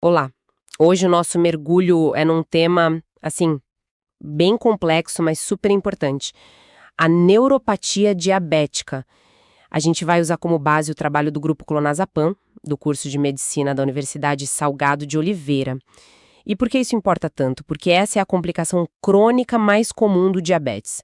Olá! Hoje o nosso mergulho é num tema, assim, bem complexo, mas super importante. A neuropatia diabética. A gente vai usar como base o trabalho do grupo Clonazepam, do curso de medicina da Universidade Salgado de Oliveira. E por que isso importa tanto? Porque essa é a complicação crônica mais comum do diabetes.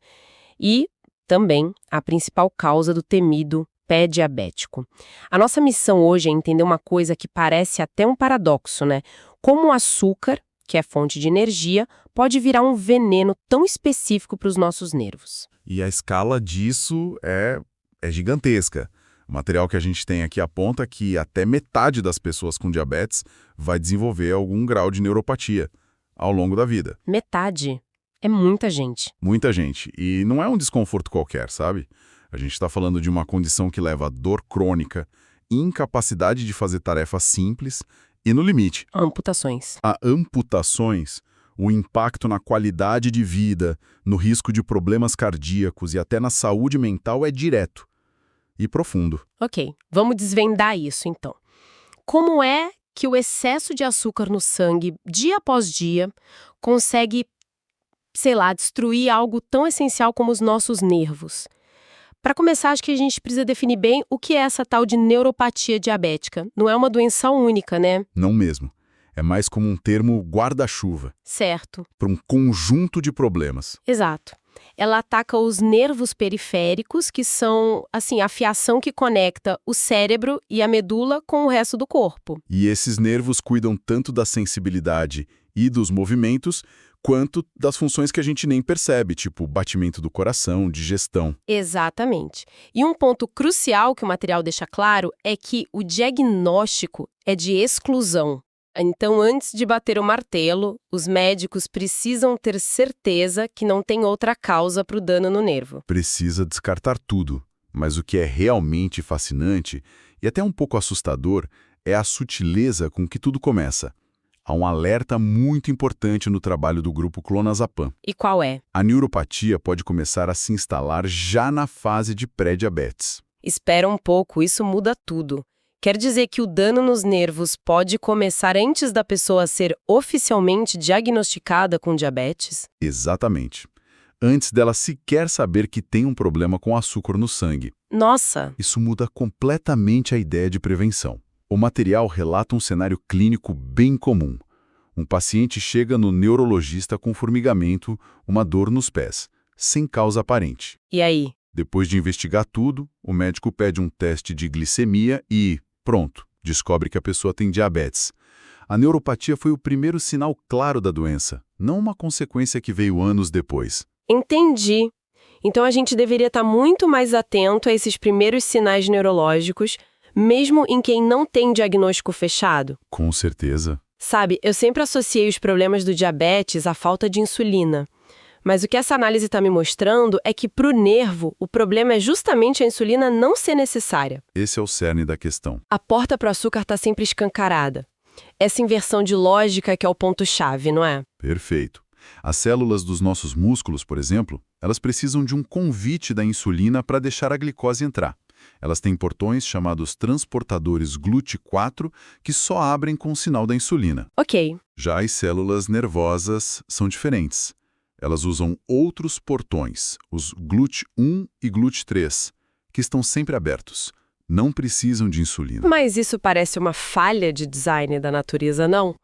E também a principal causa do temido pé diabético. A nossa missão hoje é entender uma coisa que parece até um paradoxo, né? Como o açúcar, que é fonte de energia, pode virar um veneno tão específico para os nossos nervos. E a escala disso é gigantesca. O material que a gente tem aqui aponta que até metade das pessoas com diabetes vai desenvolver algum grau de neuropatia ao longo da vida. Metade. É muita gente. Muita gente. E não é um desconforto qualquer, sabe? A gente está falando de uma condição que leva a dor crônica, incapacidade de fazer tarefas simples e, no limite, Amputações. a amputações, o impacto na qualidade de vida, no risco de problemas cardíacos e até na saúde mental é direto e profundo. Ok, vamos desvendar isso então. Como é que o excesso de açúcar no sangue, dia após dia, consegue, sei lá, destruir algo tão essencial como os nossos nervos? Para começar, acho que a gente precisa definir bem o que é essa tal de neuropatia diabética. Não é uma doença única, né? Não mesmo. É mais como um termo guarda-chuva Certo. para um conjunto de problemas. Exato. Ela ataca os nervos periféricos, que são, assim, a fiação que conecta o cérebro e a medula com o resto do corpo. E esses nervos cuidam tanto da sensibilidade e dos movimentos, quanto das funções que a gente nem percebe, tipo batimento do coração, digestão. Exatamente. E um ponto crucial que o material deixa claro é que o diagnóstico é de exclusão. Então, antes de bater o martelo, os médicos precisam ter certeza que não tem outra causa para o dano no nervo. Precisa descartar tudo. Mas o que é realmente fascinante e até um pouco assustador é a sutileza com que tudo começa. Há um alerta muito importante no trabalho do grupo Clonazepam. E qual é? A neuropatia pode começar a se instalar já na fase de pré-diabetes. Espera um pouco, isso muda tudo. Quer dizer que o dano nos nervos pode começar antes da pessoa ser oficialmente diagnosticada com diabetes? Exatamente. Antes dela sequer saber que tem um problema com açúcar no sangue. Nossa! Isso muda completamente a ideia de prevenção. O material relata um cenário clínico bem comum. Um paciente chega no neurologista com formigamento, uma dor nos pés, sem causa aparente. E aí? Depois de investigar tudo, o médico pede um teste de glicemia e, pronto, descobre que a pessoa tem diabetes. A neuropatia foi o primeiro sinal claro da doença, não uma consequência que veio anos depois. Entendi. Então a gente deveria estar muito mais atento a esses primeiros sinais neurológicos, mesmo em quem não tem diagnóstico fechado? Com certeza. Sabe, eu sempre associei os problemas do diabetes à falta de insulina. Mas o que essa análise está me mostrando é que, para o nervo, o problema é justamente a insulina não ser necessária. Esse é o cerne da questão. A porta para o açúcar está sempre escancarada. Essa inversão de lógica que é o ponto-chave, não é? Perfeito. As células dos nossos músculos, por exemplo, elas precisam de um convite da insulina para deixar a glicose entrar. Elas têm portões chamados transportadores GLUT4 que só abrem com o sinal da insulina. Ok. Já as células nervosas são diferentes. Elas usam outros portões, os GLUT1 e GLUT3, que estão sempre abertos. Não precisam de insulina. Mas isso parece uma falha de design da natureza, não?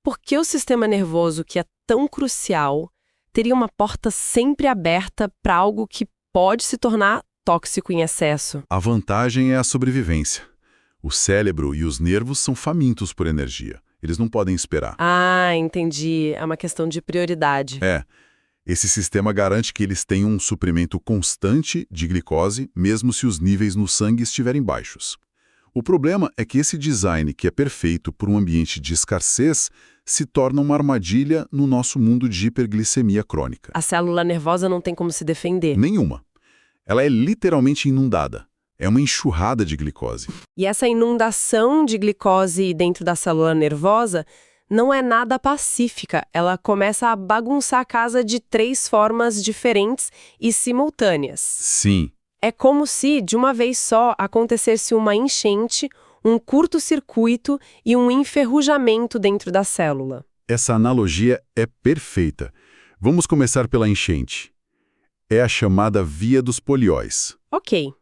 Por que o sistema nervoso, que é tão crucial, teria uma porta sempre aberta para algo que pode se tornar tóxico em excesso? A vantagem é a sobrevivência. O cérebro e os nervos são famintos por energia. Eles não podem esperar. Ah, entendi. É uma questão de prioridade. Esse sistema garante que eles tenham um suprimento constante de glicose, mesmo se os níveis no sangue estiverem baixos. O problema é que esse design, que é perfeito por um ambiente de escassez, se torna uma armadilha no nosso mundo de hiperglicemia crônica. A célula nervosa não tem como se defender. Nenhuma. Ela é literalmente inundada. É uma enxurrada de glicose. E essa inundação de glicose dentro da célula nervosa não é nada pacífica. Ela começa a bagunçar a casa de 3 formas diferentes e simultâneas. Sim. É como se, de uma vez só, acontecesse uma enchente, um curto-circuito e um enferrujamento dentro da célula. Essa analogia é perfeita. Vamos começar pela enchente. É a chamada via dos polióis. Ok.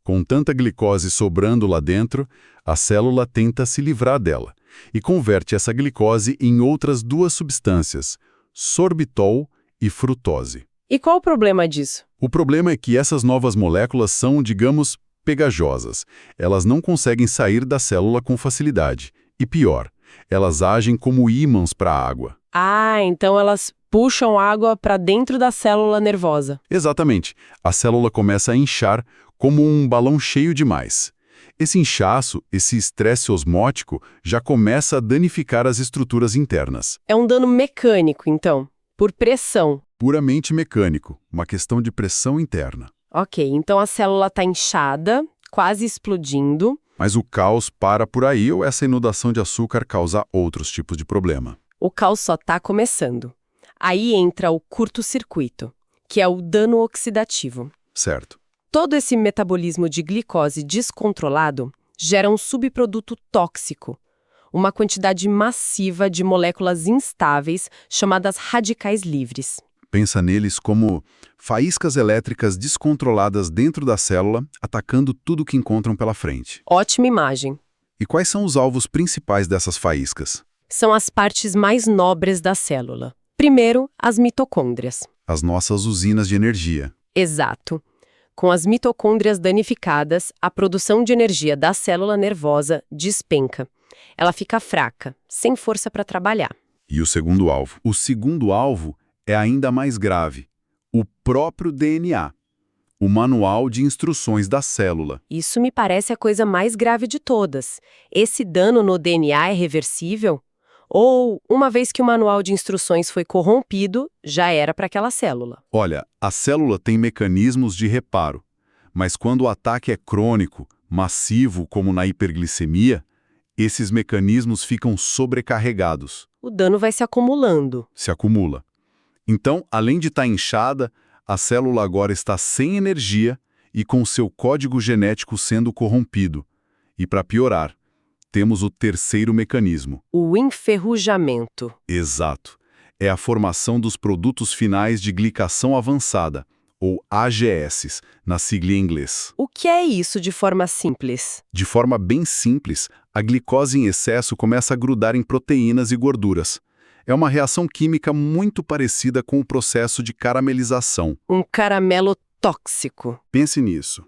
Com tanta glicose sobrando lá dentro, a célula tenta se livrar dela e converte essa glicose em outras duas substâncias, sorbitol e frutose. E qual o problema disso? O problema é que essas novas moléculas são, digamos, pegajosas. Elas não conseguem sair da célula com facilidade. E pior, elas agem como ímãs para a água. Ah, então elas puxam água para dentro da célula nervosa. Exatamente. A célula começa a inchar como um balão cheio demais. Esse inchaço, esse estresse osmótico, já começa a danificar as estruturas internas. É um dano mecânico, então, por pressão. Puramente mecânico, uma questão de pressão interna. Ok, então a célula está inchada, quase explodindo. Mas o caos para por aí ou essa inundação de açúcar causa outros tipos de problema? O caos só está começando. Aí entra o curto-circuito, que é o dano oxidativo. Certo. Todo esse metabolismo de glicose descontrolado gera um subproduto tóxico, uma quantidade massiva de moléculas instáveis chamadas radicais livres. Pensa neles como faíscas elétricas descontroladas dentro da célula, atacando tudo que encontram pela frente. Ótima imagem. E quais são os alvos principais dessas faíscas? São as partes mais nobres da célula. Primeiro, as mitocôndrias. As nossas usinas de energia. Exato. Com as mitocôndrias danificadas, a produção de energia da célula nervosa despenca. Ela fica fraca, sem força para trabalhar. E o segundo alvo? O segundo alvo é ainda mais grave. O próprio DNA. O manual de instruções da célula. Isso me parece a coisa mais grave de todas. Esse dano no DNA é reversível? Ou, uma vez que o manual de instruções foi corrompido, já era para aquela célula? Olha, a célula tem mecanismos de reparo, mas quando o ataque é crônico, massivo, como na hiperglicemia, esses mecanismos ficam sobrecarregados. O dano vai se acumulando. Se acumula. Então, além de estar inchada, a célula agora está sem energia e com seu código genético sendo corrompido. E para piorar, temos o terceiro mecanismo. O enferrujamento. Exato. É a formação dos produtos finais de glicação avançada, ou AGS, na sigla em inglês. O que é isso de forma simples? De forma bem simples, a glicose em excesso começa a grudar em proteínas e gorduras. É uma reação química muito parecida com o processo de caramelização. Um caramelo tóxico. Pense nisso.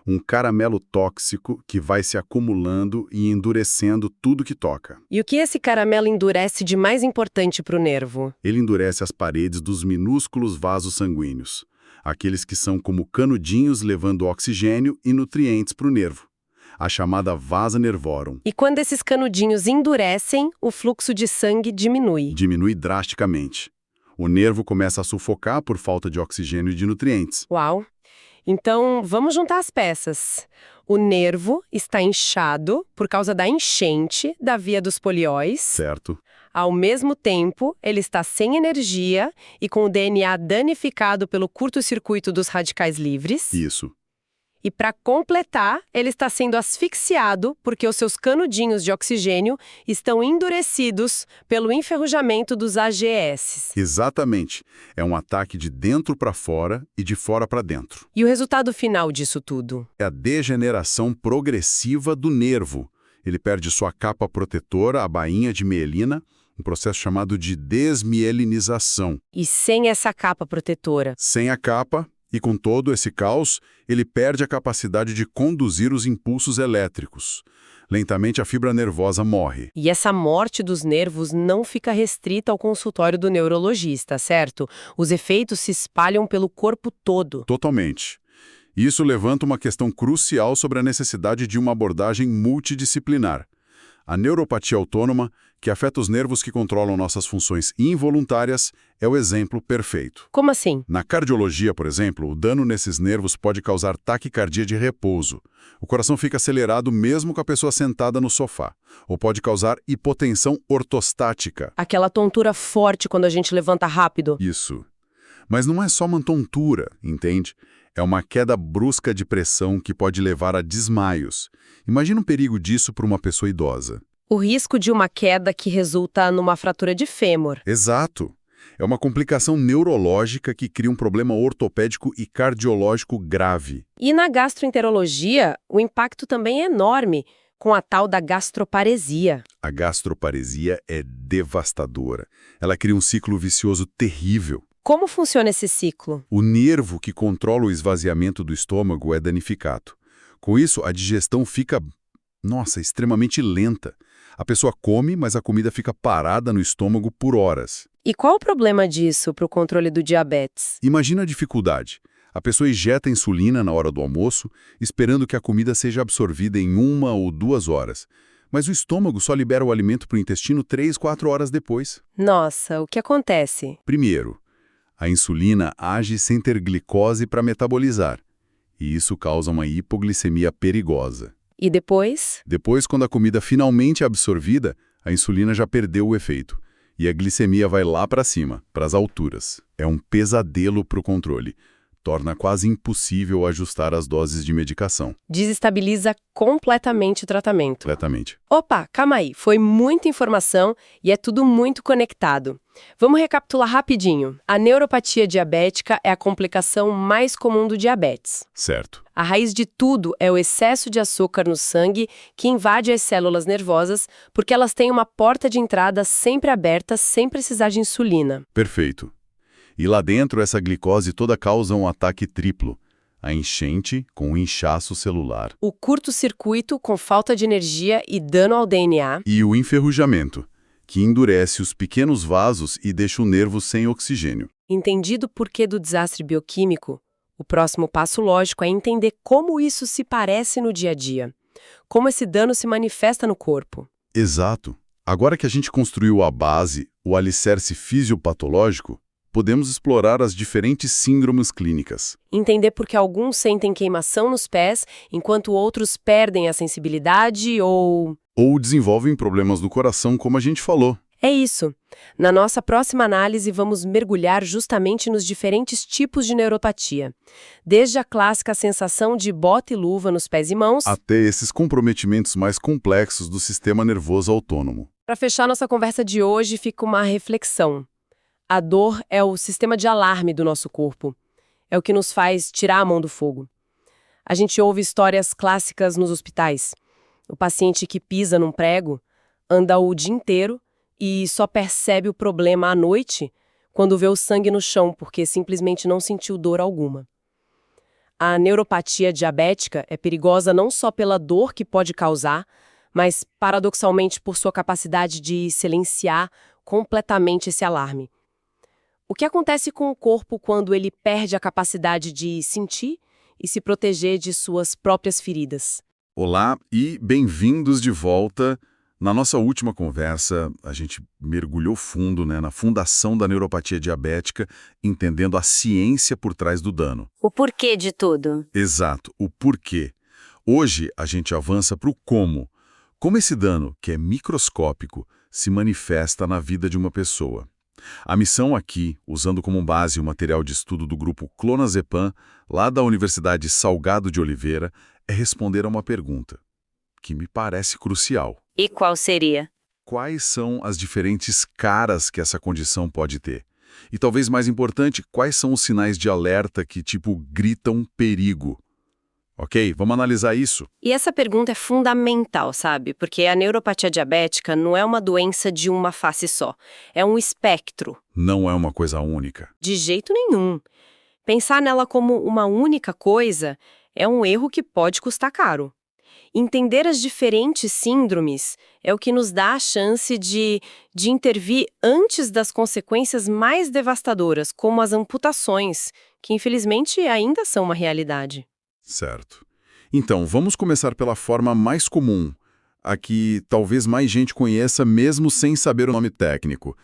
Um caramelo tóxico que vai se acumulando e endurecendo tudo que toca. E o que esse caramelo endurece de mais importante para o nervo? Ele endurece as paredes dos minúsculos vasos sanguíneos, aqueles que são como canudinhos levando oxigênio e nutrientes para o nervo, a chamada vasa nervorum. E quando esses canudinhos endurecem, o fluxo de sangue diminui. Diminui drasticamente. O nervo começa a sufocar por falta de oxigênio e de nutrientes. Uau! Então, vamos juntar as peças. O nervo está inchado por causa da enchente da via dos polióis. Certo. Ao mesmo tempo, ele está sem energia e com o DNA danificado pelo curto-circuito dos radicais livres. Isso. E para completar, ele está sendo asfixiado porque os seus canudinhos de oxigênio estão endurecidos pelo enferrujamento dos AGS. Exatamente. É um ataque de dentro para fora e de fora para dentro. E o resultado final disso tudo? É a degeneração progressiva do nervo. Ele perde sua capa protetora, a bainha de mielina, um processo chamado de desmielinização. E sem essa capa protetora? Sem a capa, e com todo esse caos, ele perde a capacidade de conduzir os impulsos elétricos. Lentamente, a fibra nervosa morre. E essa morte dos nervos não fica restrita ao consultório do neurologista, certo? Os efeitos se espalham pelo corpo todo. Totalmente. Isso levanta uma questão crucial sobre a necessidade de uma abordagem multidisciplinar. A neuropatia autônoma, que afeta os nervos que controlam nossas funções involuntárias, é o exemplo perfeito. Como assim? Na cardiologia, por exemplo, o dano nesses nervos pode causar taquicardia de repouso. O coração fica acelerado mesmo com a pessoa sentada no sofá. Ou pode causar hipotensão ortostática. Aquela tontura forte quando a gente levanta rápido. Isso. Mas não é só uma tontura, entende? É uma queda brusca de pressão que pode levar a desmaios. Imagina um perigo disso para uma pessoa idosa. O risco de uma queda que resulta numa fratura de fêmur. Exato. É uma complicação neurológica que cria um problema ortopédico e cardiológico grave. E na gastroenterologia, o impacto também é enorme, com a tal da gastroparesia. A gastroparesia é devastadora. Ela cria um ciclo vicioso terrível. Como funciona esse ciclo? O nervo que controla o esvaziamento do estômago é danificado. Com isso, a digestão fica, extremamente lenta. A pessoa come, mas a comida fica parada no estômago por horas. E qual o problema disso para o controle do diabetes? Imagina a dificuldade. A pessoa injeta insulina na hora do almoço, esperando que a comida seja absorvida em 1 ou 2 horas. Mas o estômago só libera o alimento para o intestino 3, 4 horas depois. Nossa, o que acontece? Primeiro, a insulina age sem ter glicose para metabolizar. E isso causa uma hipoglicemia perigosa. E depois? Depois, quando a comida finalmente é absorvida, a insulina já perdeu o efeito. E a glicemia vai lá para cima, para as alturas. É um pesadelo para o controle. Torna quase impossível ajustar as doses de medicação. Desestabiliza completamente o tratamento. Completamente. Opa, calma aí. Foi muita informação e é tudo muito conectado. Vamos recapitular rapidinho. A neuropatia diabética é a complicação mais comum do diabetes. Certo. A raiz de tudo é o excesso de açúcar no sangue que invade as células nervosas porque elas têm uma porta de entrada sempre aberta sem precisar de insulina. Perfeito. E lá dentro, essa glicose toda causa um ataque triplo. A enchente com o inchaço celular. O curto-circuito com falta de energia e dano ao DNA. E o enferrujamento, que endurece os pequenos vasos e deixa o nervo sem oxigênio. Entendido o porquê do desastre bioquímico, o próximo passo lógico é entender como isso se parece no dia a dia. Como esse dano se manifesta no corpo. Exato. Agora que a gente construiu a base, o alicerce fisiopatológico, podemos explorar as diferentes síndromes clínicas. Entender por que alguns sentem queimação nos pés, enquanto outros perdem a sensibilidade ou desenvolvem problemas no coração, como a gente falou. É isso. Na nossa próxima análise, vamos mergulhar justamente nos diferentes tipos de neuropatia. Desde a clássica sensação de bota e luva nos pés e mãos, até esses comprometimentos mais complexos do sistema nervoso autônomo. Para fechar nossa conversa de hoje, fica uma reflexão. A dor é o sistema de alarme do nosso corpo. É o que nos faz tirar a mão do fogo. A gente ouve histórias clássicas nos hospitais. O paciente que pisa num prego, anda o dia inteiro e só percebe o problema à noite quando vê o sangue no chão, porque simplesmente não sentiu dor alguma. A neuropatia diabética é perigosa não só pela dor que pode causar, mas, paradoxalmente, por sua capacidade de silenciar completamente esse alarme. O que acontece com o corpo quando ele perde a capacidade de sentir e se proteger de suas próprias feridas? Olá e bem-vindos de volta. Na nossa última conversa, a gente mergulhou fundo, na fundação da neuropatia diabética, entendendo a ciência por trás do dano. O porquê de tudo. Exato, o porquê. Hoje a gente avança para o como. Como esse dano, que é microscópico, se manifesta na vida de uma pessoa. A missão aqui, usando como base o material de estudo do grupo Clonazepam, lá da Universidade Salgado de Oliveira, é responder a uma pergunta, que me parece crucial. E qual seria? Quais são as diferentes caras que essa condição pode ter? E talvez mais importante, quais são os sinais de alerta que, gritam perigo? Ok, vamos analisar isso. E essa pergunta é fundamental, sabe? Porque a neuropatia diabética não é uma doença de uma face só. É um espectro. Não é uma coisa única. De jeito nenhum. Pensar nela como uma única coisa é um erro que pode custar caro. Entender as diferentes síndromes é o que nos dá a chance de intervir antes das consequências mais devastadoras, como as amputações, que infelizmente ainda são uma realidade. Certo. Então, vamos começar pela forma mais comum, a que talvez mais gente conheça mesmo sem saber o nome técnico.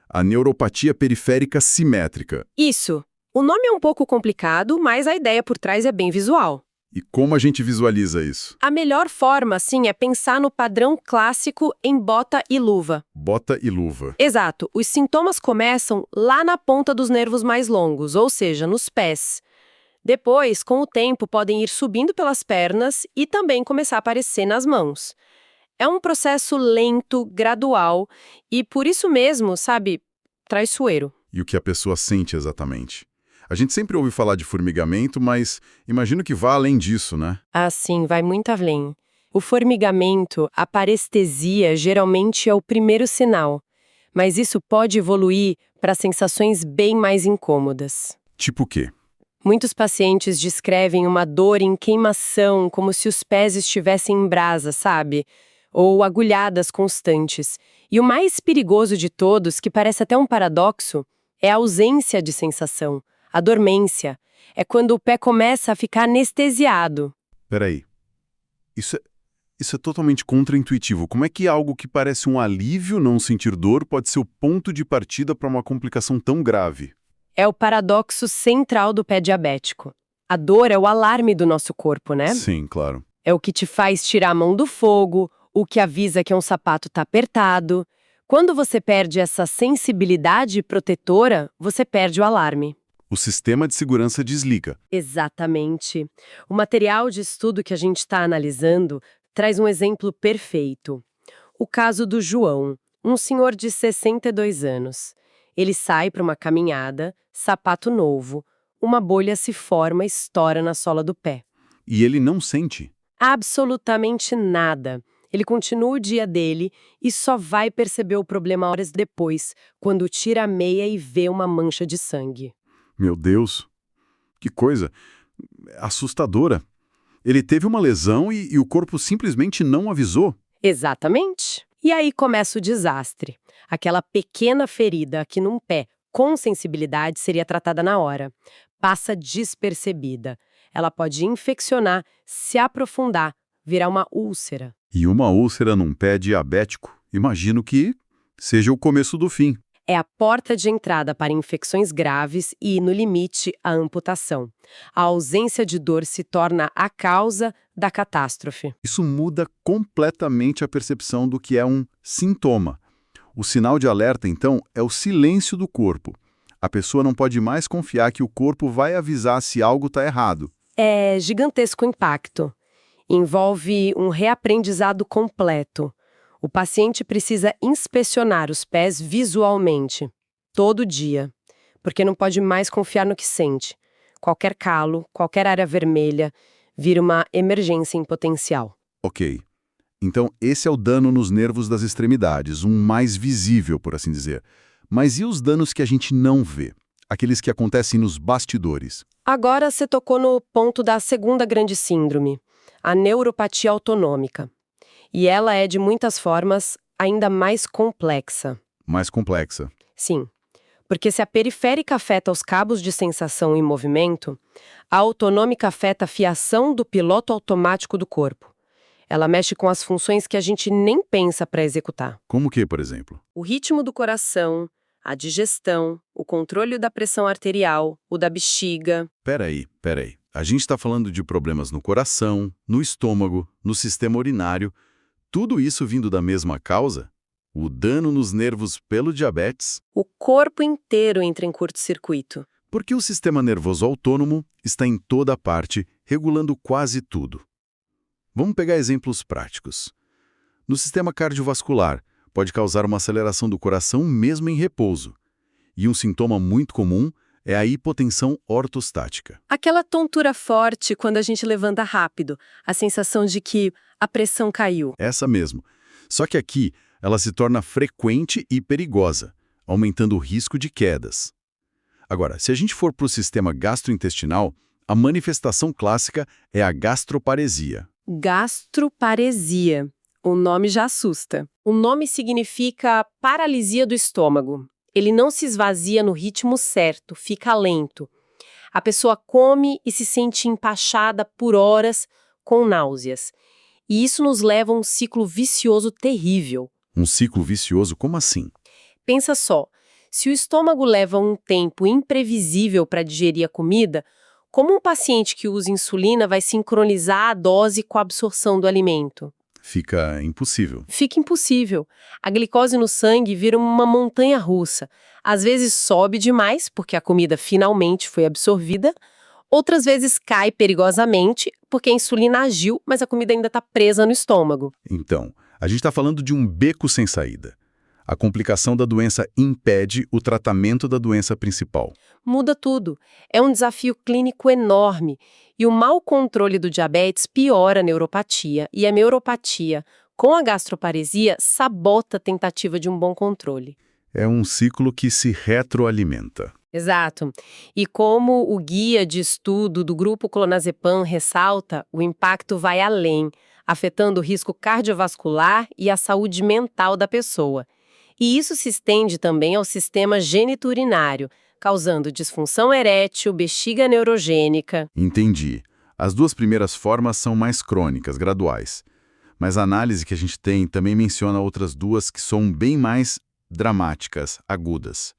A neuropatia periférica simétrica. Isso. O nome é um pouco complicado, mas a ideia por trás é bem visual. E como a gente visualiza isso? A melhor forma, sim, é pensar no padrão clássico em bota e luva. Bota e luva. Exato. Os sintomas começam lá na ponta dos nervos mais longos, ou seja, nos pés. Depois, com o tempo, podem ir subindo pelas pernas e também começar a aparecer nas mãos. É um processo lento, gradual e, por isso mesmo, sabe, traiçoeiro. E o que a pessoa sente exatamente? A gente sempre ouve falar de formigamento, mas imagino que vá além disso, né? Assim, vai muito além. O formigamento, a parestesia, geralmente é o primeiro sinal, mas isso pode evoluir para sensações bem mais incômodas. Tipo o quê? Muitos pacientes descrevem uma dor em queimação, como se os pés estivessem em brasa, sabe? Ou agulhadas constantes. E o mais perigoso de todos, que parece até um paradoxo, é a ausência de sensação, a dormência. É quando o pé começa a ficar anestesiado. Peraí. Isso é totalmente contraintuitivo. Como é que algo que parece um alívio, não sentir dor, pode ser o ponto de partida para uma complicação tão grave? É o paradoxo central do pé diabético. A dor é o alarme do nosso corpo, né? Sim, claro. É o que te faz tirar a mão do fogo, o que avisa que um sapato está apertado. Quando você perde essa sensibilidade protetora, você perde o alarme. O sistema de segurança desliga. Exatamente. O material de estudo que a gente está analisando traz um exemplo perfeito. O caso do João, um senhor de 62 anos. Ele sai para uma caminhada, sapato novo, uma bolha se forma e estoura na sola do pé. E ele não sente. Absolutamente nada. Ele continua o dia dele e só vai perceber o problema horas depois, quando tira a meia e vê uma mancha de sangue. Meu Deus, que coisa assustadora. Ele teve uma lesão e o corpo simplesmente não avisou. Exatamente. E aí começa o desastre. Aquela pequena ferida aqui num pé, com sensibilidade, seria tratada na hora. Passa despercebida. Ela pode infeccionar, se aprofundar, virar uma úlcera. E uma úlcera num pé diabético, imagino que seja o começo do fim. É a porta de entrada para infecções graves e, no limite, a amputação. A ausência de dor se torna a causa da catástrofe. Isso muda completamente a percepção do que é um sintoma. O sinal de alerta, então, é o silêncio do corpo. A pessoa não pode mais confiar que o corpo vai avisar se algo está errado. É gigantesco o impacto. Envolve um reaprendizado completo. O paciente precisa inspecionar os pés visualmente, todo dia, porque não pode mais confiar no que sente. Qualquer calo, qualquer área vermelha, vira uma emergência em potencial. Ok. Então, esse é o dano nos nervos das extremidades, um mais visível, por assim dizer. Mas e os danos que a gente não vê? Aqueles que acontecem nos bastidores? Agora você tocou no ponto da segunda grande síndrome, a neuropatia autonômica. E ela é, de muitas formas, ainda mais complexa. Mais complexa. Sim, porque se a periférica afeta os cabos de sensação e movimento, a autonômica afeta a fiação do piloto automático do corpo. Ela mexe com as funções que a gente nem pensa para executar. Como que, por exemplo? O ritmo do coração, a digestão, o controle da pressão arterial, o da bexiga. Peraí. A gente está falando de problemas no coração, no estômago, no sistema urinário. Tudo isso vindo da mesma causa? O dano nos nervos pelo diabetes? O corpo inteiro entra em curto-circuito. Porque o sistema nervoso autônomo está em toda parte, regulando quase tudo. Vamos pegar exemplos práticos. No sistema cardiovascular, pode causar uma aceleração do coração mesmo em repouso. E um sintoma muito comum é a hipotensão ortostática. Aquela tontura forte quando a gente levanta rápido, a sensação de que a pressão caiu. Essa mesmo. Só que aqui, ela se torna frequente e perigosa, aumentando o risco de quedas. Agora, se a gente for para o sistema gastrointestinal, a manifestação clássica é a gastroparesia. Gastroparesia. O nome já assusta. O nome significa paralisia do estômago. Ele não se esvazia no ritmo certo, fica lento. A pessoa come e se sente empachada por horas com náuseas. E isso nos leva a um ciclo vicioso terrível. Um ciclo vicioso, como assim? Pensa só, se o estômago leva um tempo imprevisível para digerir a comida, como um paciente que usa insulina vai sincronizar a dose com a absorção do alimento? Fica impossível. Fica impossível. A glicose no sangue vira uma montanha russa. Às vezes sobe demais, porque a comida finalmente foi absorvida, Outras vezes cai perigosamente porque a insulina agiu, mas a comida ainda está presa no estômago. Então, a gente está falando de um beco sem saída. A complicação da doença impede o tratamento da doença principal. Muda tudo. É um desafio clínico enorme. E o mau controle do diabetes piora a neuropatia. E a neuropatia, com a gastroparesia, sabota a tentativa de um bom controle. É um ciclo que se retroalimenta. Exato. E como o guia de estudo do grupo clonazepam ressalta, o impacto vai além, afetando o risco cardiovascular e a saúde mental da pessoa. E isso se estende também ao sistema geniturinário, causando disfunção erétil, bexiga neurogênica. Entendi. As duas primeiras formas são mais crônicas, graduais. Mas a análise que a gente tem também menciona outras duas que são bem mais dramáticas, agudas.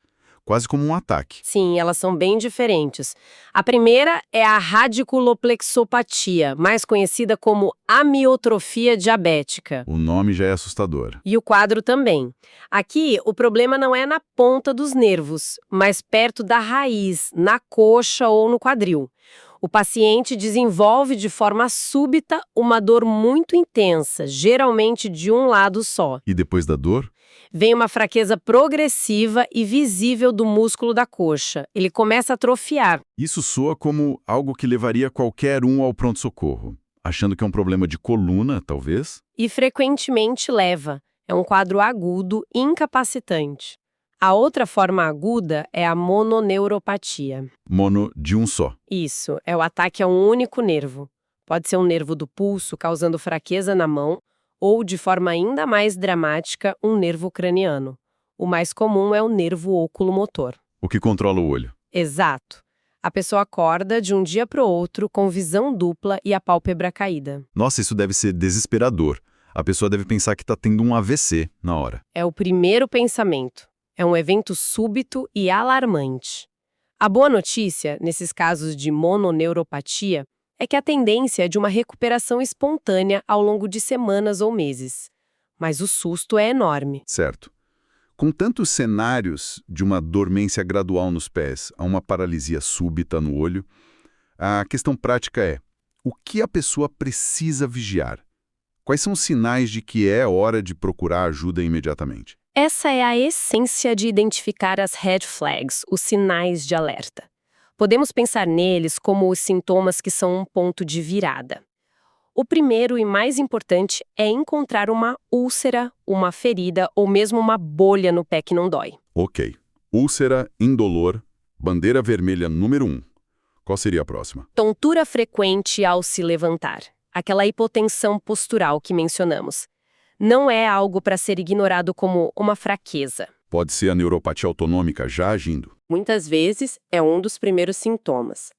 Quase como um ataque. Sim, elas são bem diferentes. A primeira é a radiculoplexopatia, mais conhecida como amiotrofia diabética. O nome já é assustador. E o quadro também. Aqui, o problema não é na ponta dos nervos, mas perto da raiz, na coxa ou no quadril. O paciente desenvolve de forma súbita uma dor muito intensa, geralmente de um lado só. E depois da dor? Vem uma fraqueza progressiva e visível do músculo da coxa. Ele começa a atrofiar. Isso soa como algo que levaria qualquer um ao pronto-socorro, achando que é um problema de coluna, talvez? E frequentemente leva. É um quadro agudo, incapacitante. A outra forma aguda é a mononeuropatia. Mono de um só. Isso, é o ataque a um único nervo. Pode ser um nervo do pulso, causando fraqueza na mão, ou, de forma ainda mais dramática, um nervo craniano. O mais comum é o nervo oculomotor. O que controla o olho. Exato. A pessoa acorda de um dia para o outro com visão dupla e a pálpebra caída. Nossa, isso deve ser desesperador. A pessoa deve pensar que está tendo um AVC na hora. É o primeiro pensamento. É um evento súbito e alarmante. A boa notícia, nesses casos de mononeuropatia, é que a tendência é de uma recuperação espontânea ao longo de semanas ou meses. Mas o susto é enorme. Certo. Com tantos cenários de uma dormência gradual nos pés a uma paralisia súbita no olho, a questão prática é: o que a pessoa precisa vigiar? Quais são os sinais de que é hora de procurar ajuda imediatamente? Essa é a essência de identificar as red flags, os sinais de alerta. Podemos pensar neles como os sintomas que são um ponto de virada. O primeiro e mais importante é encontrar uma úlcera, uma ferida ou mesmo uma bolha no pé que não dói. Ok. Úlcera, indolor, bandeira vermelha número 1. Qual seria a próxima? Tontura frequente ao se levantar. Aquela hipotensão postural que mencionamos. Não é algo para ser ignorado como uma fraqueza. Pode ser a neuropatia autonômica já agindo. Muitas vezes é um dos primeiros sintomas.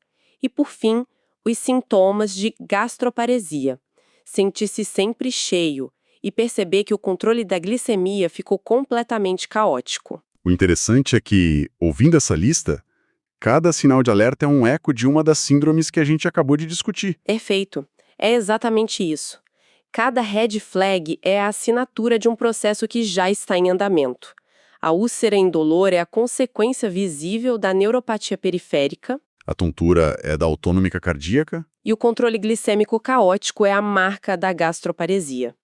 E, por fim, os sintomas de gastroparesia. Sentir-se sempre cheio e perceber que o controle da glicemia ficou completamente caótico. O interessante é que, ouvindo essa lista, cada sinal de alerta é um eco de uma das síndromes que a gente acabou de discutir. Perfeito. É exatamente isso. Cada red flag é a assinatura de um processo que já está em andamento. A úlcera indolor é a consequência visível da neuropatia periférica. A tontura é da autonômica cardíaca? E o controle glicêmico caótico é a marca da gastroparesia.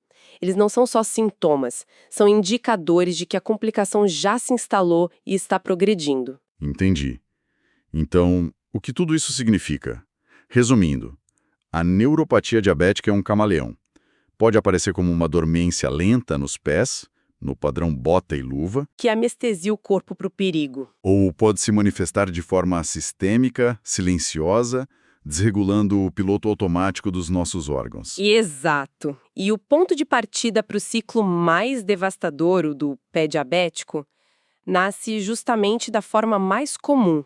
Eles não são só sintomas, são indicadores de que a complicação já se instalou e está progredindo. Entendi. Então, o que tudo isso significa? Resumindo, a neuropatia diabética é um camaleão. Pode aparecer como uma dormência lenta nos pés, no padrão bota e luva, que anestesia o corpo para o perigo. Ou pode se manifestar de forma sistêmica, silenciosa, desregulando o piloto automático dos nossos órgãos. Exato. E o ponto de partida para o ciclo mais devastador, o do pé diabético, nasce justamente da forma mais comum,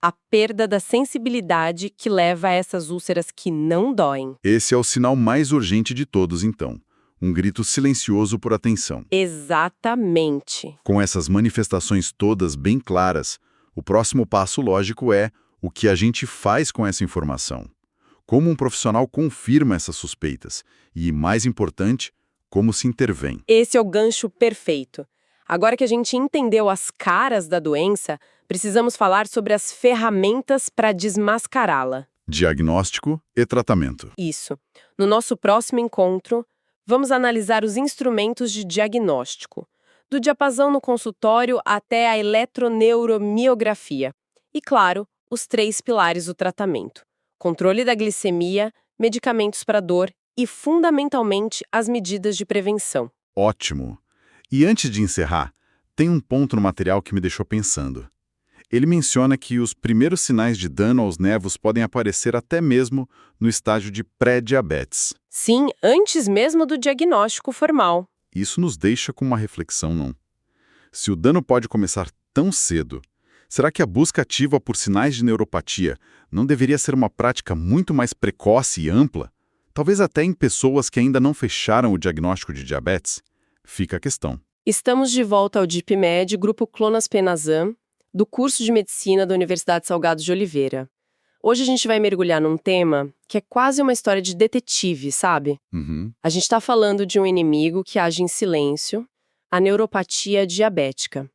a perda da sensibilidade que leva a essas úlceras que não doem. Esse é o sinal mais urgente de todos, então. Um grito silencioso por atenção. Exatamente. Com essas manifestações todas bem claras, o próximo passo lógico é o que a gente faz com essa informação. Como um profissional confirma essas suspeitas e, mais importante, como se intervém. Esse é o gancho perfeito. Agora que a gente entendeu as caras da doença, precisamos falar sobre as ferramentas para desmascará-la. Diagnóstico e tratamento. Isso. No nosso próximo encontro, vamos analisar os instrumentos de diagnóstico, do diapasão no consultório até a eletroneuromiografia. E, claro, os 3 pilares do tratamento: controle da glicemia, medicamentos para dor e, fundamentalmente, as medidas de prevenção. Ótimo. E antes de encerrar, tem um ponto no material que me deixou pensando. Ele menciona que os primeiros sinais de dano aos nervos podem aparecer até mesmo no estágio de pré-diabetes. Sim, antes mesmo do diagnóstico formal. Isso nos deixa com uma reflexão, não? Se o dano pode começar tão cedo, será que a busca ativa por sinais de neuropatia não deveria ser uma prática muito mais precoce e ampla? Talvez até em pessoas que ainda não fecharam o diagnóstico de diabetes? Fica a questão. Estamos de volta ao DIPMED, Grupo Clonazepam, do curso de Medicina da Universidade Salgado de Oliveira. Hoje a gente vai mergulhar num tema que é quase uma história de detetive, sabe? A gente está falando de um inimigo que age em silêncio, a neuropatia diabética.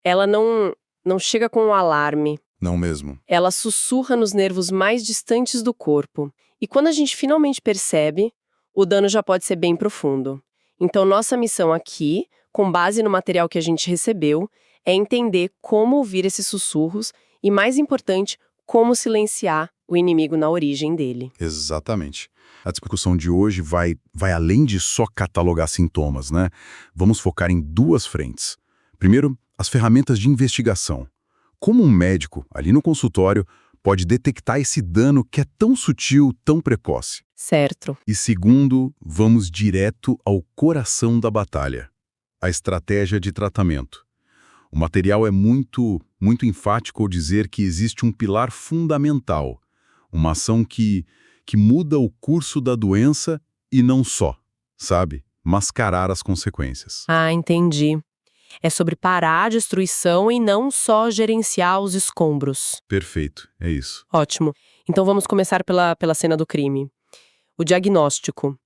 Ela não chega com um alarme, Não mesmo. ela sussurra nos nervos mais distantes do corpo. E quando a gente finalmente percebe, o dano já pode ser bem profundo. Então, nossa missão aqui, com base no material que a gente recebeu, é entender como ouvir esses sussurros e, mais importante, como silenciar o inimigo na origem dele. Exatamente. A discussão de hoje vai além de só catalogar sintomas, né? Vamos focar em 2 frentes. Primeiro, as ferramentas de investigação. Como um médico, ali no consultório, pode detectar esse dano que é tão sutil, tão precoce. Certo. E segundo, vamos direto ao coração da batalha, a estratégia de tratamento. O material é muito enfático ao dizer que existe um pilar fundamental, uma ação que muda o curso da doença e não só, sabe? Mascarar as consequências. Ah, entendi. É sobre parar a destruição e não só gerenciar os escombros. Perfeito, é isso. Ótimo. Então vamos começar pela cena do crime. O diagnóstico.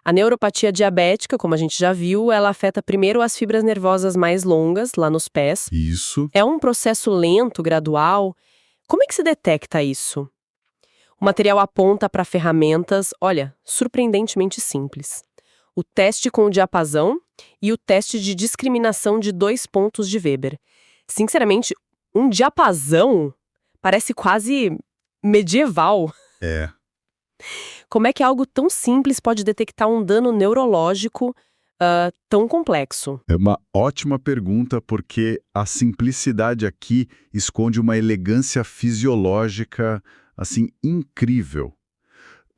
A neuropatia diabética, como a gente já viu, ela afeta primeiro as fibras nervosas mais longas, lá nos pés. Isso. É um processo lento, gradual. Como é que se detecta isso? O material aponta para ferramentas, olha, surpreendentemente simples. O teste com o diapasão e o teste de discriminação de 2 pontos de Weber. Sinceramente, um diapasão parece quase medieval. É. Como é que algo tão simples pode detectar um dano neurológico tão complexo? É uma ótima pergunta, porque a simplicidade aqui esconde uma elegância fisiológica, assim, incrível.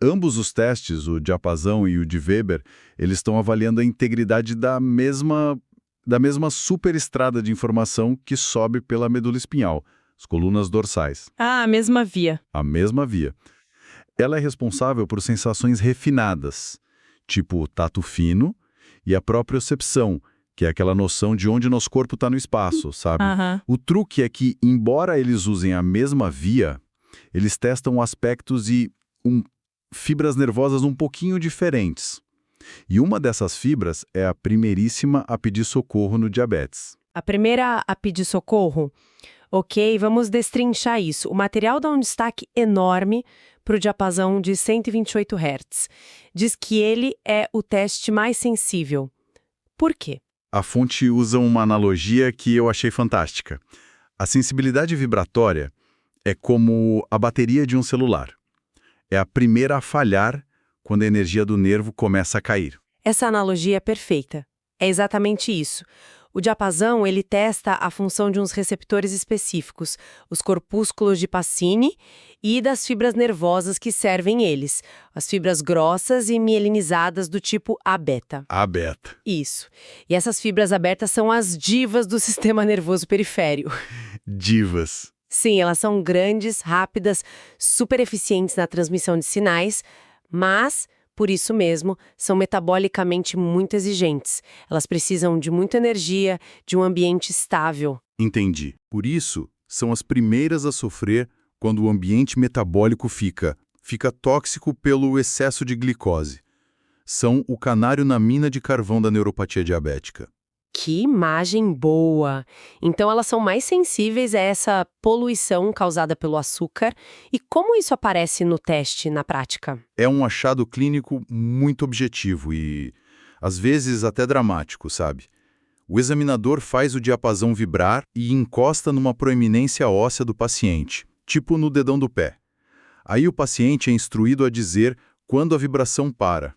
Ambos os testes, o diapasão e o de Weber, eles estão avaliando a integridade da mesma superestrada de informação que sobe pela medula espinhal, as colunas dorsais. Ah, a mesma via. A mesma via. Ela é responsável por sensações refinadas, tipo o tato fino e a propriocepção, que é aquela noção de onde nosso corpo está no espaço, sabe? O truque é que, embora eles usem a mesma via, eles testam aspectos e fibras nervosas um pouquinho diferentes. E uma dessas fibras é a primeiríssima a pedir socorro no diabetes. A primeira a pedir socorro? Ok, vamos destrinchar isso. O material dá um destaque enorme para o diapasão de 128 Hz. Diz que ele é o teste mais sensível. Por quê? A fonte usa uma analogia que eu achei fantástica. A sensibilidade vibratória é como a bateria de um celular. É a primeira a falhar quando a energia do nervo começa a cair. Essa analogia é perfeita. É exatamente isso. O diapasão, ele testa a função de uns receptores específicos, os corpúsculos de Pacini e das fibras nervosas que servem eles, as fibras grossas e mielinizadas do tipo A-beta. A-beta. Isso. E essas fibras abertas são as divas do sistema nervoso periférico. Divas. Sim, elas são grandes, rápidas, super eficientes na transmissão de sinais, mas, por isso mesmo, são metabolicamente muito exigentes. Elas precisam de muita energia, de um ambiente estável. Entendi. Por isso, são as primeiras a sofrer quando o ambiente metabólico fica tóxico pelo excesso de glicose. São o canário na mina de carvão da neuropatia diabética. Que imagem boa! Então elas são mais sensíveis a essa poluição causada pelo açúcar. E como isso aparece no teste, na prática? É um achado clínico muito objetivo e, às vezes, até dramático, sabe? O examinador faz o diapasão vibrar e encosta numa proeminência óssea do paciente, tipo no dedão do pé. Aí o paciente é instruído a dizer quando a vibração para.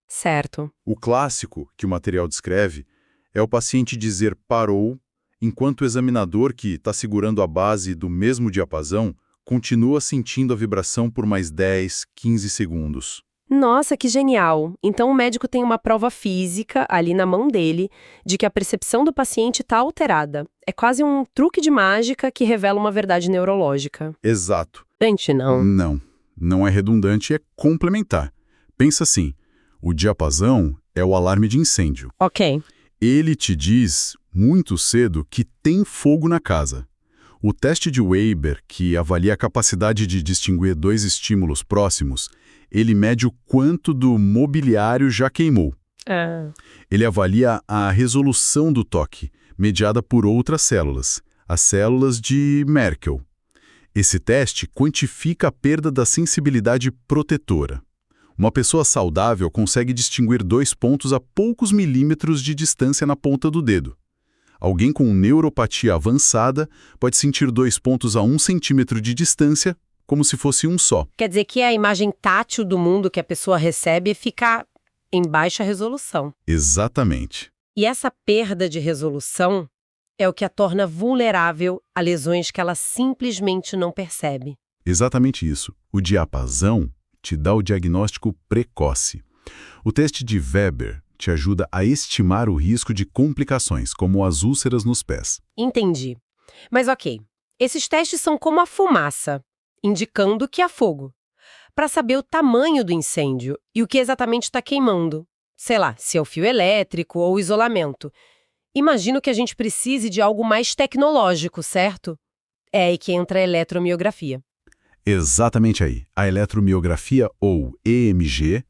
Certo. O clássico, que o material descreve, é o paciente dizer parou, enquanto o examinador, que está segurando a base do mesmo diapasão, continua sentindo a vibração por mais 10, 15 segundos. Nossa, que genial! Então o médico tem uma prova física ali na mão dele de que a percepção do paciente está alterada. É quase um truque de mágica que revela uma verdade neurológica. Exato. Gente, não. Não é redundante, é complementar. Pensa assim, o diapasão é o alarme de incêndio. Ok. Ele te diz, muito cedo, que tem fogo na casa. O teste de Weber, que avalia a capacidade de distinguir dois estímulos próximos, ele mede o quanto do mobiliário já queimou. Ele avalia a resolução do toque, mediada por outras células, as células de Merkel. Esse teste quantifica a perda da sensibilidade protetora. Uma pessoa saudável consegue distinguir 2 pontos a poucos milímetros de distância na ponta do dedo. Alguém com neuropatia avançada pode sentir 2 pontos a 1 centímetro de distância, como se fosse um só. Quer dizer que a imagem tátil do mundo que a pessoa recebe fica em baixa resolução. Exatamente. E essa perda de resolução é o que a torna vulnerável a lesões que ela simplesmente não percebe. Exatamente isso. O diapasão te dá o diagnóstico precoce. O teste de Weber te ajuda a estimar o risco de complicações, como as úlceras nos pés. Entendi. Mas ok, esses testes são como a fumaça, indicando que há fogo. Para saber o tamanho do incêndio e o que exatamente está queimando. Sei lá, se é o fio elétrico ou o isolamento. Imagino que a gente precise de algo mais tecnológico, certo? É aí que entra a eletromiografia. Exatamente aí. A eletromiografia, ou EMG,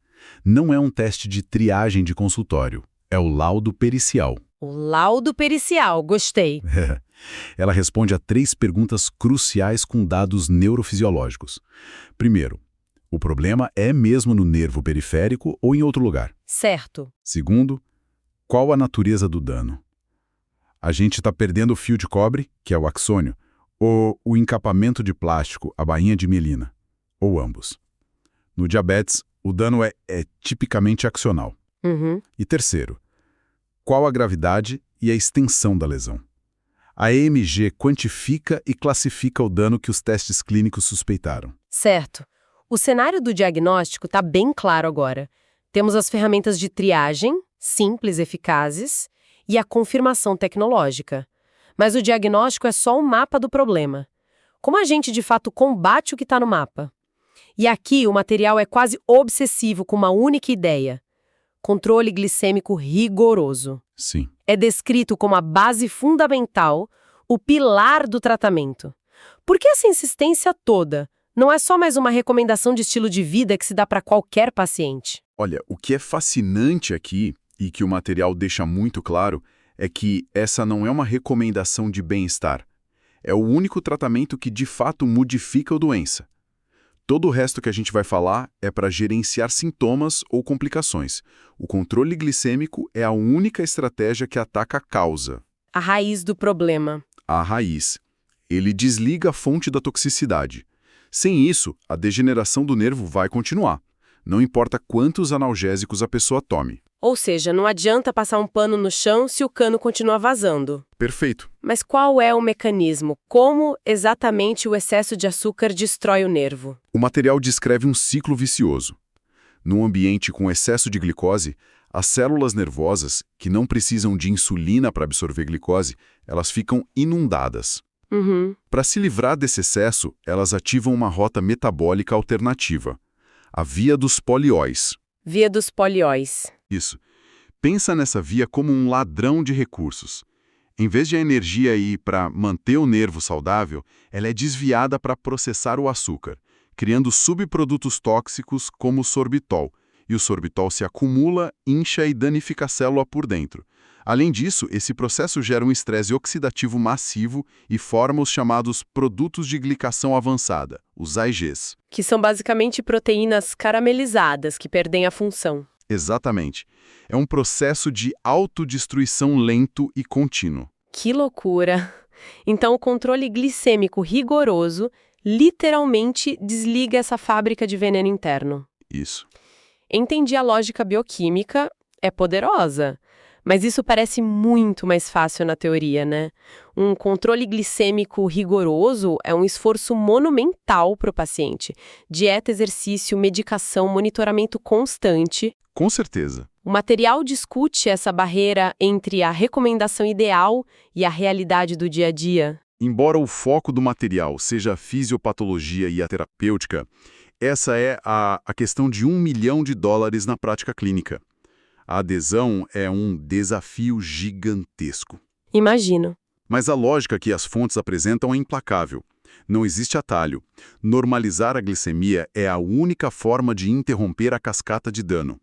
não é um teste de triagem de consultório. É o laudo pericial. O laudo pericial, gostei. Ela responde a 3 perguntas cruciais com dados neurofisiológicos. Primeiro, o problema é mesmo no nervo periférico ou em outro lugar? Certo. Segundo, qual a natureza do dano? A gente está perdendo o fio de cobre, que é o axônio, ou o encapamento de plástico, a bainha de mielina, ou ambos. No diabetes, o dano é tipicamente axonal. E terceiro, qual a gravidade e a extensão da lesão? A EMG quantifica e classifica o dano que os testes clínicos suspeitaram. Certo. O cenário do diagnóstico está bem claro agora. Temos as ferramentas de triagem, simples, eficazes, e a confirmação tecnológica. Mas o diagnóstico é só um mapa do problema. Como a gente, de fato, combate o que está no mapa? E aqui o material é quase obsessivo com uma única ideia: controle glicêmico rigoroso. Sim. É descrito como a base fundamental, o pilar do tratamento. Por que essa insistência toda? Não é só mais uma recomendação de estilo de vida que se dá para qualquer paciente. Olha, o que é fascinante aqui, e que o material deixa muito claro, é que essa não é uma recomendação de bem-estar. É o único tratamento que de fato modifica a doença. Todo o resto que a gente vai falar é para gerenciar sintomas ou complicações. O controle glicêmico é a única estratégia que ataca a causa. A raiz do problema. A raiz. Ele desliga a fonte da toxicidade. Sem isso, a degeneração do nervo vai continuar. Não importa quantos analgésicos a pessoa tome. Ou seja, não adianta passar um pano no chão se o cano continua vazando. Perfeito. Mas qual é o mecanismo? Como exatamente o excesso de açúcar destrói o nervo? O material descreve um ciclo vicioso. Num ambiente com excesso de glicose, as células nervosas, que não precisam de insulina para absorver glicose, elas ficam inundadas. Para se livrar desse excesso, elas ativam uma rota metabólica alternativa, a via dos polióis. Via dos polióis. Isso. Pensa nessa via como um ladrão de recursos. Em vez de a energia ir para manter o nervo saudável, ela é desviada para processar o açúcar, criando subprodutos tóxicos como o sorbitol. e o sorbitol se acumula, incha e danifica a célula por dentro. Além disso, esse processo gera um estresse oxidativo massivo e forma os chamados produtos de glicação avançada, os AIGs. Que são basicamente proteínas caramelizadas que perdem a função. Exatamente. É um processo de autodestruição lento e contínuo. Que loucura! Então, o controle glicêmico rigoroso literalmente desliga essa fábrica de veneno interno. Isso. Entendi a lógica bioquímica, é poderosa. Mas isso parece muito mais fácil na teoria, né? Um controle glicêmico rigoroso é um esforço monumental para o paciente. Dieta, exercício, medicação, monitoramento constante. Com certeza. O material discute essa barreira entre a recomendação ideal e a realidade do dia a dia. Embora o foco do material seja a fisiopatologia e a terapêutica, essa é a questão de $1 milhão na prática clínica. A adesão é um desafio gigantesco. Imagino. Mas a lógica que as fontes apresentam é implacável. Não existe atalho. Normalizar a glicemia é a única forma de interromper a cascata de dano.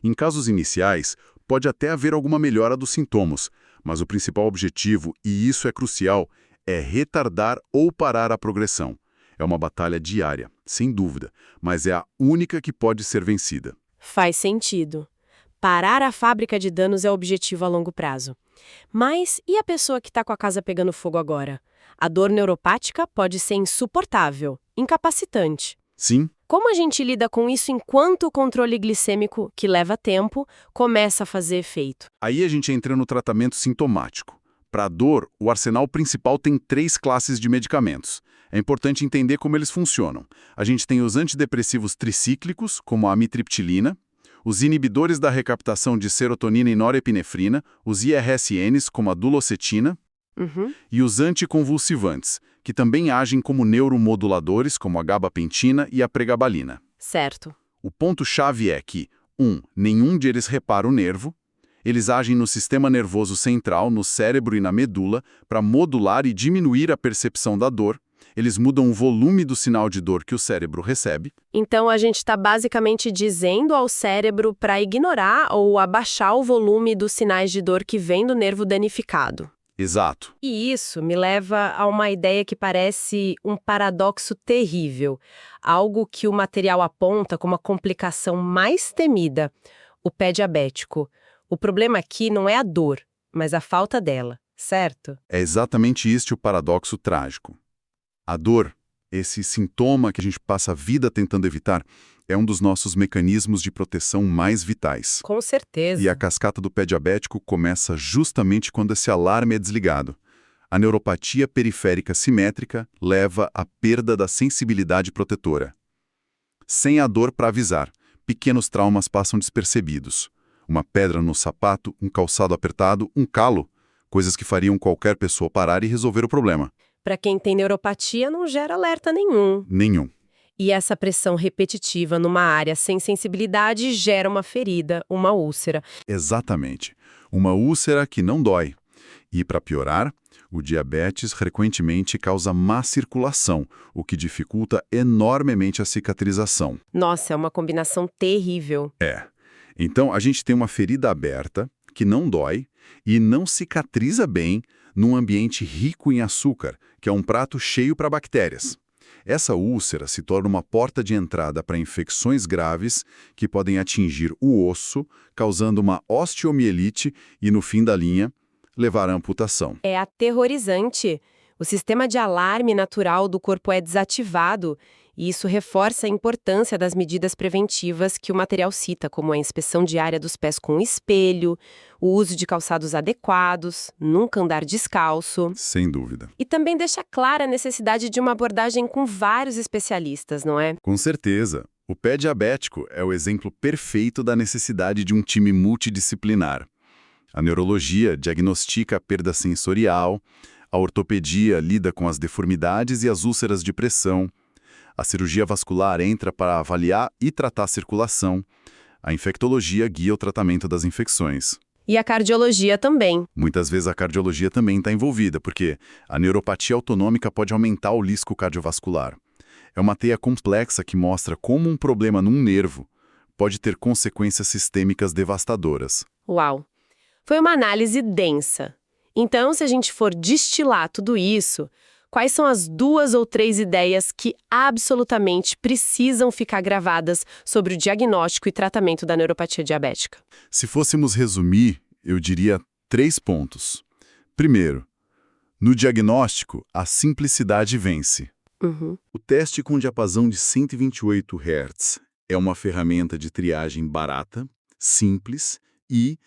Em casos iniciais, pode até haver alguma melhora dos sintomas, mas o principal objetivo, e isso é crucial, é retardar ou parar a progressão. É uma batalha diária, sem dúvida, mas é a única que pode ser vencida. Faz sentido. Parar a fábrica de danos é o objetivo a longo prazo. Mas e a pessoa que está com a casa pegando fogo agora? A dor neuropática pode ser insuportável, incapacitante. Sim. Como a gente lida com isso enquanto o controle glicêmico, que leva tempo, começa a fazer efeito? Aí a gente entra no tratamento sintomático. Para a dor, o arsenal principal tem 3 classes de medicamentos. É importante entender como eles funcionam. A gente tem os antidepressivos tricíclicos, como a amitriptilina, os inibidores da recaptação de serotonina e norepinefrina, os IRSNs, como a dulocetina, e os anticonvulsivantes, que também agem como neuromoduladores, como a gabapentina e a pregabalina. Certo. O ponto-chave é que, nenhum deles repara o nervo. Eles agem no sistema nervoso central, no cérebro e na medula, para modular e diminuir a percepção da dor. Eles mudam o volume do sinal de dor que o cérebro recebe. Então a gente está basicamente dizendo ao cérebro para ignorar ou abaixar o volume dos sinais de dor que vem do nervo danificado. Exato. E isso me leva a uma ideia que parece um paradoxo terrível. Algo que o material aponta como a complicação mais temida, o pé diabético. O problema aqui não é a dor, mas a falta dela, certo? É exatamente este o paradoxo trágico. A dor, esse sintoma que a gente passa a vida tentando evitar, é um dos nossos mecanismos de proteção mais vitais. Com certeza. E a cascata do pé diabético começa justamente quando esse alarme é desligado. A neuropatia periférica simétrica leva à perda da sensibilidade protetora. Sem a dor para avisar, pequenos traumas passam despercebidos. Uma pedra no sapato, um calçado apertado, um calo. Coisas que fariam qualquer pessoa parar e resolver o problema. Para quem tem neuropatia, não gera alerta nenhum. Nenhum. E essa pressão repetitiva numa área sem sensibilidade gera uma ferida, uma úlcera. Exatamente. Uma úlcera que não dói. E, para piorar, o diabetes frequentemente causa má circulação, o que dificulta enormemente a cicatrização. Nossa, é uma combinação terrível. É. Então, a gente tem uma ferida aberta, que não dói, e não cicatriza bem num ambiente rico em açúcar, que é um prato cheio para bactérias. Essa úlcera se torna uma porta de entrada para infecções graves que podem atingir o osso, causando uma osteomielite e, no fim da linha, levar à amputação. É aterrorizante. O sistema de alarme natural do corpo é desativado, e isso reforça a importância das medidas preventivas que o material cita, como a inspeção diária dos pés com espelho, o uso de calçados adequados, nunca andar descalço. Sem dúvida. E também deixa clara a necessidade de uma abordagem com vários especialistas, não é? Com certeza. O pé diabético é o exemplo perfeito da necessidade de um time multidisciplinar. A neurologia diagnostica a perda sensorial, a ortopedia lida com as deformidades e as úlceras de pressão, a cirurgia vascular entra para avaliar e tratar a circulação, a infectologia guia o tratamento das infecções. E a cardiologia também. Muitas vezes a cardiologia também está envolvida, porque a neuropatia autonômica pode aumentar o risco cardiovascular. É uma teia complexa que mostra como um problema num nervo pode ter consequências sistêmicas devastadoras. Uau! Foi uma análise densa. Então, se a gente for destilar tudo isso, quais são as 2 ou 3 ideias que absolutamente precisam ficar gravadas sobre o diagnóstico e tratamento da neuropatia diabética? Se fôssemos resumir, eu diria 3 pontos. Primeiro, no diagnóstico, a simplicidade vence. O teste com diapasão de 128 Hz é uma ferramenta de triagem barata, simples e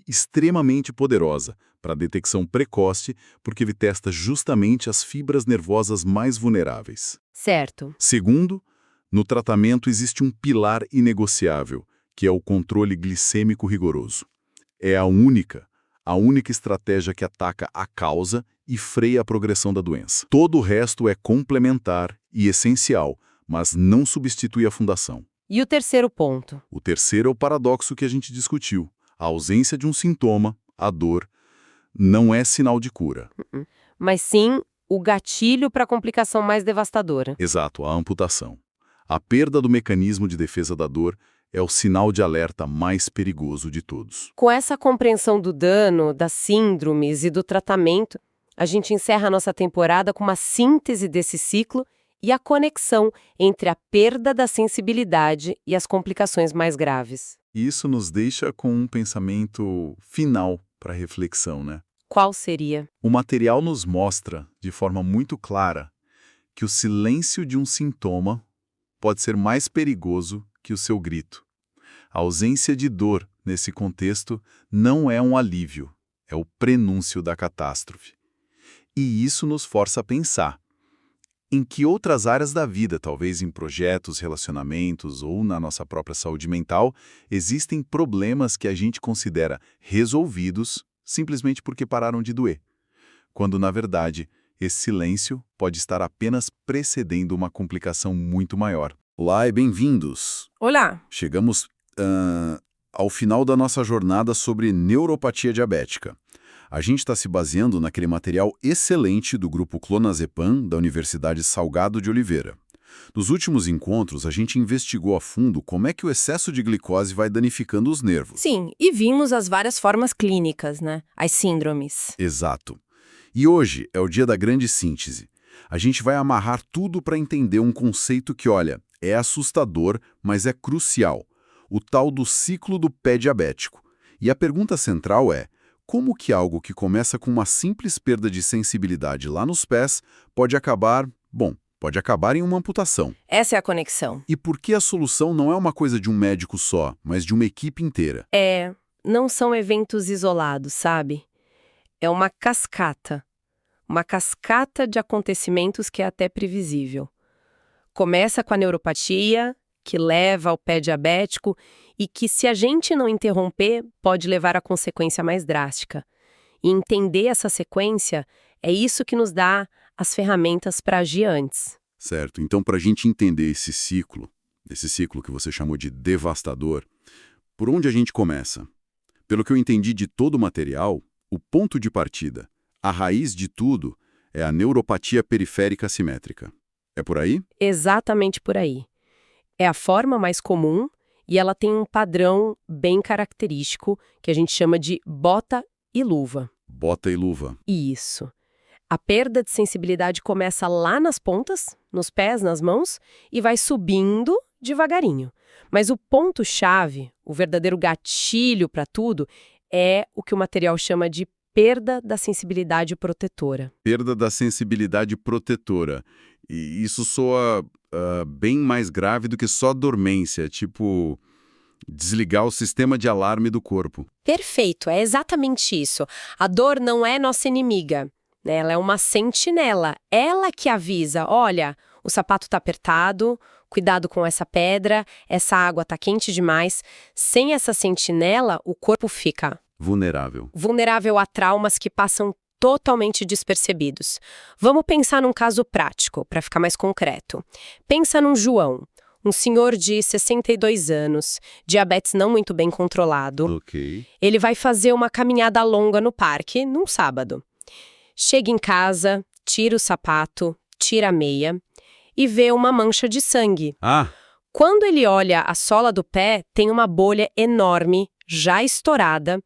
extremamente poderosa para detecção precoce, porque ele testa justamente as fibras nervosas mais vulneráveis. Certo. Segundo, no tratamento existe um pilar inegociável, que é o controle glicêmico rigoroso. É a única estratégia que ataca a causa e freia a progressão da doença. Todo o resto é complementar e essencial, mas não substitui a fundação. E o terceiro ponto? O terceiro é o paradoxo que a gente discutiu. A ausência de um sintoma, a dor, não é sinal de cura. Mas sim o gatilho para a complicação mais devastadora. Exato, a amputação. A perda do mecanismo de defesa da dor é o sinal de alerta mais perigoso de todos. Com essa compreensão do dano, das síndromes e do tratamento, a gente encerra a nossa temporada com uma síntese desse ciclo e a conexão entre a perda da sensibilidade e as complicações mais graves. E isso nos deixa com um pensamento final para reflexão, né? Qual seria? O material nos mostra, de forma muito clara, que o silêncio de um sintoma pode ser mais perigoso que o seu grito. A ausência de dor, nesse contexto, não é um alívio, é o prenúncio da catástrofe. E isso nos força a pensar. Em que outras áreas da vida, talvez em projetos, relacionamentos ou na nossa própria saúde mental, existem problemas que a gente considera resolvidos simplesmente porque pararam de doer, quando, na verdade, esse silêncio pode estar apenas precedendo uma complicação muito maior. Olá e bem-vindos! Olá! Chegamos ao final da nossa jornada sobre neuropatia diabética. A gente está se baseando naquele material excelente do grupo Clonazepam, da Universidade Salgado de Oliveira. Nos últimos encontros, a gente investigou a fundo como é que o excesso de glicose vai danificando os nervos. Sim, e vimos as várias formas clínicas, né? As síndromes. Exato. E hoje é o dia da grande síntese. A gente vai amarrar tudo para entender um conceito que, olha, é assustador, mas é crucial. O tal do ciclo do pé diabético. E a pergunta central é: como que algo que começa com uma simples perda de sensibilidade lá nos pés pode acabar em uma amputação? Essa é a conexão. E por que a solução não é uma coisa de um médico só, mas de uma equipe inteira? Não são eventos isolados, sabe? É uma cascata de acontecimentos que é até previsível. Começa com a neuropatia, que leva ao pé diabético e que, se a gente não interromper, pode levar à consequência mais drástica. E entender essa sequência é isso que nos dá as ferramentas para agir antes. Certo. Então, para a gente entender esse ciclo que você chamou de devastador, por onde a gente começa? Pelo que eu entendi de todo o material, o ponto de partida, a raiz de tudo, é a neuropatia periférica assimétrica. É por aí? Exatamente por aí. É a forma mais comum e ela tem um padrão bem característico que a gente chama de bota e luva. Bota e luva. Isso. A perda de sensibilidade começa lá nas pontas, nos pés, nas mãos, e vai subindo devagarinho. Mas o ponto-chave, o verdadeiro gatilho para tudo, é o que o material chama de perda da sensibilidade protetora. Perda da sensibilidade protetora. E isso soa bem mais grave do que só dormência, tipo desligar o sistema de alarme do corpo. Perfeito, é exatamente isso. A dor não é nossa inimiga, né? Ela é uma sentinela. Ela que avisa, olha, o sapato está apertado, cuidado com essa pedra, essa água está quente demais. Sem essa sentinela, o corpo fica vulnerável a traumas que passam totalmente despercebidos. Vamos pensar num caso prático, para ficar mais concreto. Pensa num João, um senhor de 62 anos, diabetes não muito bem controlado. Ok. Ele vai fazer uma caminhada longa no parque, num sábado. Chega em casa, tira o sapato, tira a meia e vê uma mancha de sangue. Quando ele olha a sola do pé, tem uma bolha enorme, já estourada,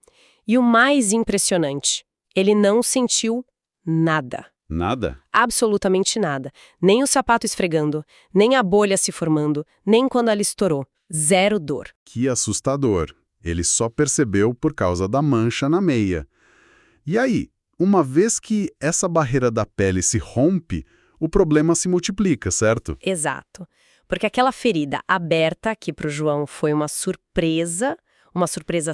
e o mais impressionante, ele não sentiu nada. Nada? Absolutamente nada. Nem o sapato esfregando, nem a bolha se formando, nem quando ela estourou. Zero dor. Que assustador. Ele só percebeu por causa da mancha na meia. E aí, uma vez que essa barreira da pele se rompe, o problema se multiplica, certo? Exato. Porque aquela ferida aberta, que para o João foi uma surpresa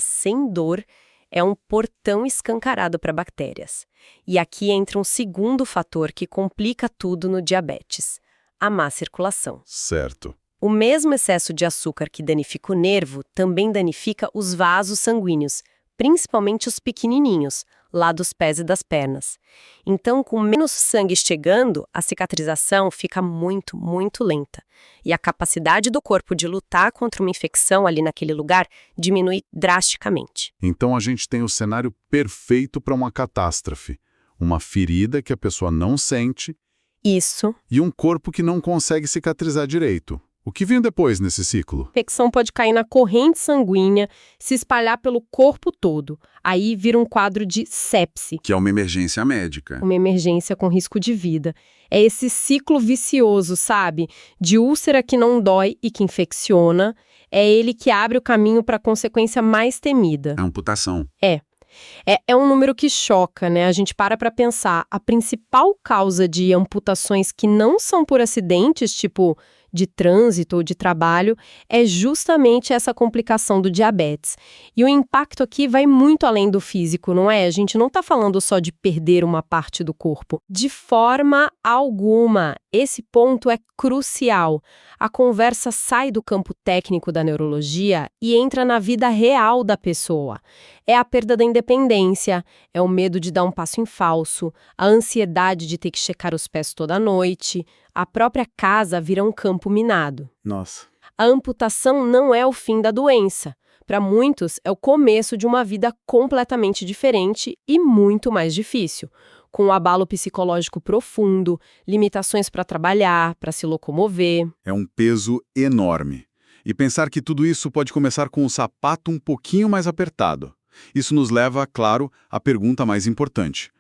sem dor, é um portão escancarado para bactérias. E aqui entra um segundo fator que complica tudo no diabetes: a má circulação. Certo. O mesmo excesso de açúcar que danifica o nervo também danifica os vasos sanguíneos, principalmente os pequenininhos, lá dos pés e das pernas. Então, com menos sangue chegando, a cicatrização fica muito, muito lenta. E a capacidade do corpo de lutar contra uma infecção ali naquele lugar diminui drasticamente. Então a gente tem o cenário perfeito para uma catástrofe. Uma ferida que a pessoa não sente Isso. e um corpo que não consegue cicatrizar direito. O que vem depois nesse ciclo? A infecção pode cair na corrente sanguínea, se espalhar pelo corpo todo. Aí vira um quadro de sepse, Que é uma emergência médica. uma emergência com risco de vida. É esse ciclo vicioso, sabe? De úlcera que não dói e que infecciona. É ele que abre o caminho para a consequência mais temida. A amputação. É um número que choca, né? A gente para pensar. A principal causa de amputações que não são por acidentes, tipo de trânsito ou de trabalho, é justamente essa complicação do diabetes. E o impacto aqui vai muito além do físico, não é? A gente não está falando só de perder uma parte do corpo. De forma alguma. Esse ponto é crucial. A conversa sai do campo técnico da neurologia e entra na vida real da pessoa. É a perda da independência, é o medo de dar um passo em falso, a ansiedade de ter que checar os pés toda noite, a própria casa vira um campo minado. Nossa. A amputação não é o fim da doença. Para muitos, é o começo de uma vida completamente diferente e muito mais difícil, com um abalo psicológico profundo, limitações para trabalhar, para se locomover. É um peso enorme. E pensar que tudo isso pode começar com o sapato um pouquinho mais apertado. Isso nos leva, claro, à pergunta mais importante.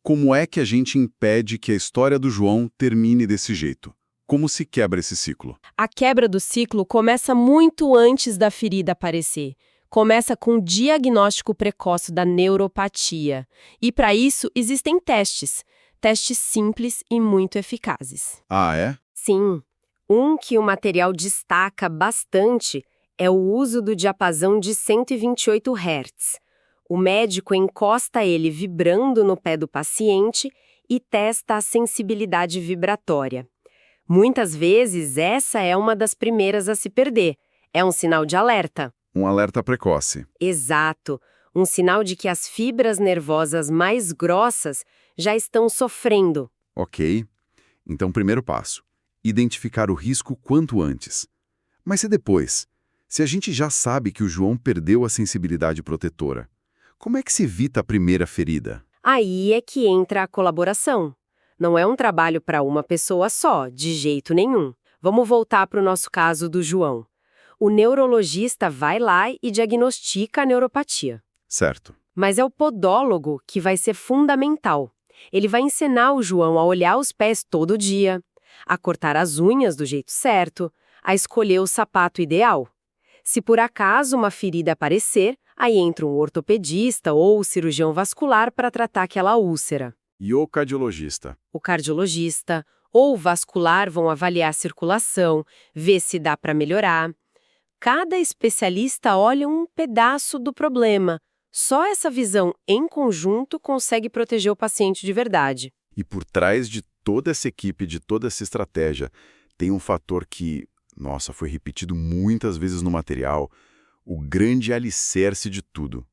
Como é que a gente impede que a história do João termine desse jeito? Como se quebra esse ciclo? A quebra do ciclo começa muito antes da ferida aparecer. Começa com o diagnóstico precoce da neuropatia. E para isso existem testes. Testes simples e muito eficazes. Ah, é? Sim. Um que o material destaca bastante é o uso do diapasão de 128 Hz. O médico encosta ele vibrando no pé do paciente e testa a sensibilidade vibratória. Muitas vezes, essa é uma das primeiras a se perder. É um sinal de alerta. Um alerta precoce. Exato. Um sinal de que as fibras nervosas mais grossas já estão sofrendo. Ok. Então, primeiro passo. Identificar o risco quanto antes. Mas e depois? Se a gente já sabe que o João perdeu a sensibilidade protetora, como é que se evita a primeira ferida? Aí é que entra a colaboração. Não é um trabalho para uma pessoa só, de jeito nenhum. Vamos voltar para o nosso caso do João. O neurologista vai lá e diagnostica a neuropatia. Certo. Mas é o podólogo que vai ser fundamental. Ele vai ensinar o João a olhar os pés todo dia, a cortar as unhas do jeito certo, a escolher o sapato ideal. Se por acaso uma ferida aparecer, aí entra um ortopedista ou o cirurgião vascular para tratar aquela úlcera. E o cardiologista? O cardiologista ou o vascular vão avaliar a circulação, ver se dá para melhorar. Cada especialista olha um pedaço do problema. Só essa visão em conjunto consegue proteger o paciente de verdade. E por trás de toda essa equipe, de toda essa estratégia, tem um fator que, nossa, foi repetido muitas vezes no material, o grande alicerce de tudo,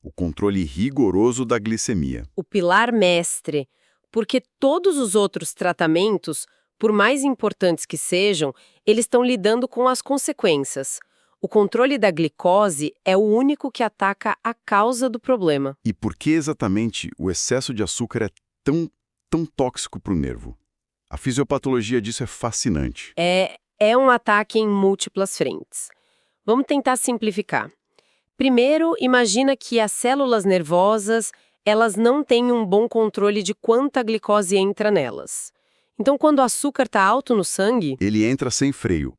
o controle rigoroso da glicemia. O pilar mestre, porque todos os outros tratamentos, por mais importantes que sejam, eles estão lidando com as consequências. O controle da glicose é o único que ataca a causa do problema. E por que exatamente o excesso de açúcar é tão tóxico para o nervo? A fisiopatologia disso é fascinante. É um ataque em múltiplas frentes. Vamos tentar simplificar. Primeiro, imagina que as células nervosas, elas não têm um bom controle de quanta glicose entra nelas. Então, quando o açúcar está alto no sangue, Ele entra sem freio.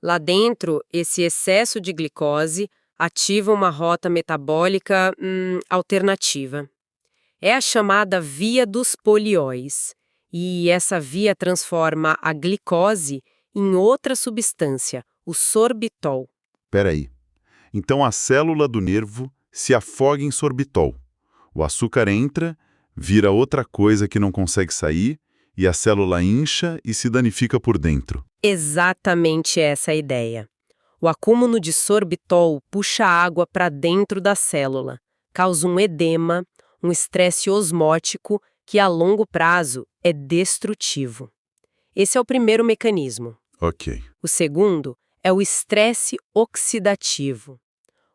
lá dentro, esse excesso de glicose ativa uma rota metabólica alternativa. É a chamada via dos polióis. E essa via transforma a glicose em outra substância, o sorbitol. Peraí. Então a célula do nervo se afoga em sorbitol. O açúcar entra, vira outra coisa que não consegue sair, e a célula incha e se danifica por dentro. Exatamente essa é a ideia. O acúmulo de sorbitol puxa a água para dentro da célula, causa um edema, um estresse osmótico que a longo prazo é destrutivo. Esse é o primeiro mecanismo. Ok. O segundo é o estresse oxidativo.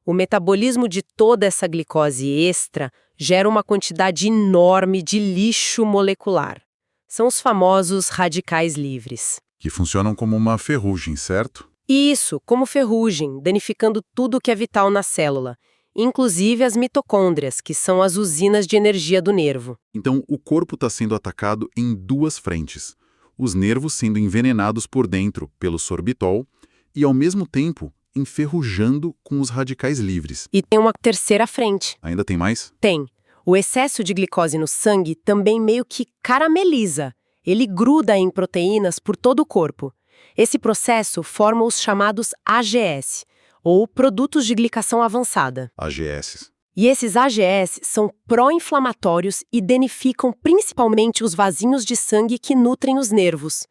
O metabolismo de toda essa glicose extra gera uma quantidade enorme de lixo molecular. São os famosos radicais livres. Que funcionam como uma ferrugem, certo? Isso, como ferrugem, danificando tudo que é vital na célula, inclusive as mitocôndrias, que são as usinas de energia do nervo. Então o corpo está sendo atacado em duas frentes. Os nervos sendo envenenados por dentro pelo sorbitol e, ao mesmo tempo, enferrujando com os radicais livres. E tem uma terceira frente. Ainda tem mais? Tem. O excesso de glicose no sangue também meio que carameliza. Ele gruda em proteínas por todo o corpo. Esse processo forma os chamados AGS, ou produtos de glicação avançada. AGS. E esses AGS são pró-inflamatórios e danificam principalmente os vasinhos de sangue que nutrem os nervos.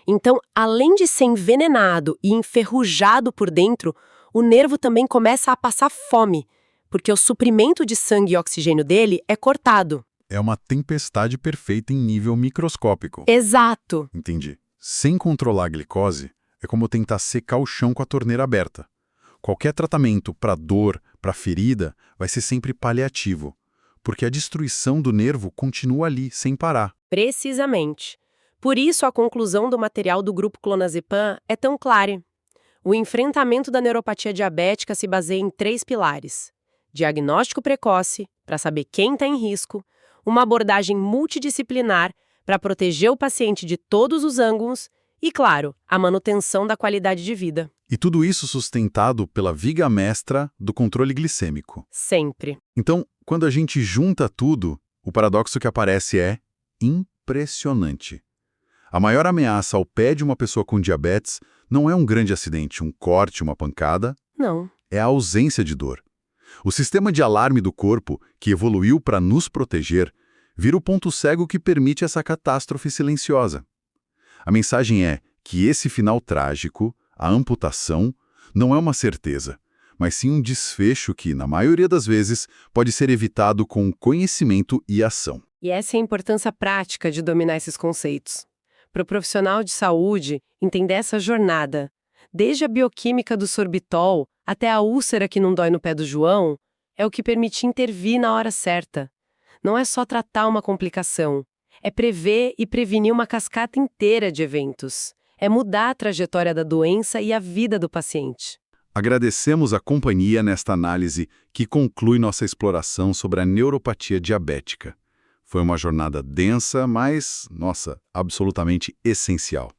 Então, além de ser envenenado e enferrujado por dentro, o nervo também começa a passar fome, porque o suprimento de sangue e oxigênio dele é cortado. É uma tempestade perfeita em nível microscópico. Exato. Entendi. Sem controlar a glicose, é como tentar secar o chão com a torneira aberta. Qualquer tratamento para dor, para ferida, vai ser sempre paliativo, porque a destruição do nervo continua ali, sem parar. Precisamente. Por isso, a conclusão do material do grupo clonazepam é tão clara. O enfrentamento da neuropatia diabética se baseia em 3 pilares: diagnóstico precoce, para saber quem está em risco, uma abordagem multidisciplinar, para proteger o paciente de todos os ângulos e, claro, a manutenção da qualidade de vida. E tudo isso sustentado pela viga mestra do controle glicêmico. Sempre. Então, quando a gente junta tudo, o paradoxo que aparece é impressionante. A maior ameaça ao pé de uma pessoa com diabetes não é um grande acidente, um corte, uma pancada. Não. É a ausência de dor. O sistema de alarme do corpo, que evoluiu para nos proteger, vira o ponto cego que permite essa catástrofe silenciosa. A mensagem é que esse final trágico, a amputação, não é uma certeza, mas sim um desfecho que, na maioria das vezes, pode ser evitado com conhecimento e ação. E essa é a importância prática de dominar esses conceitos. Para o profissional de saúde, entender essa jornada, desde a bioquímica do sorbitol até a úlcera que não dói no pé do João, é o que permite intervir na hora certa. Não é só tratar uma complicação, é prever e prevenir uma cascata inteira de eventos. É mudar a trajetória da doença e a vida do paciente. Agradecemos a companhia nesta análise que conclui nossa exploração sobre a neuropatia diabética. Foi uma jornada densa, mas, nossa, absolutamente essencial.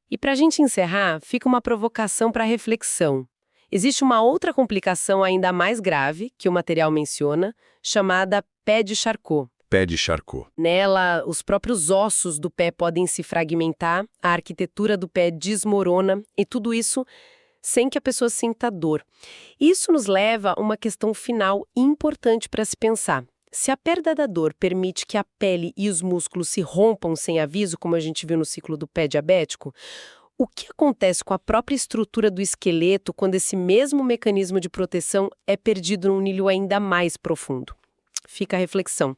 E para a gente encerrar, fica uma provocação para reflexão. Existe uma outra complicação ainda mais grave, que o material menciona, chamada pé de Charcot. Pé de Charcot. Nela, os próprios ossos do pé podem se fragmentar, a arquitetura do pé desmorona, e tudo isso sem que a pessoa sinta dor. Isso nos leva a uma questão final importante para se pensar. Se a perda da dor permite que a pele e os músculos se rompam sem aviso, como a gente viu no ciclo do pé diabético, o que acontece com a própria estrutura do esqueleto quando esse mesmo mecanismo de proteção é perdido num nível ainda mais profundo? Fica a reflexão.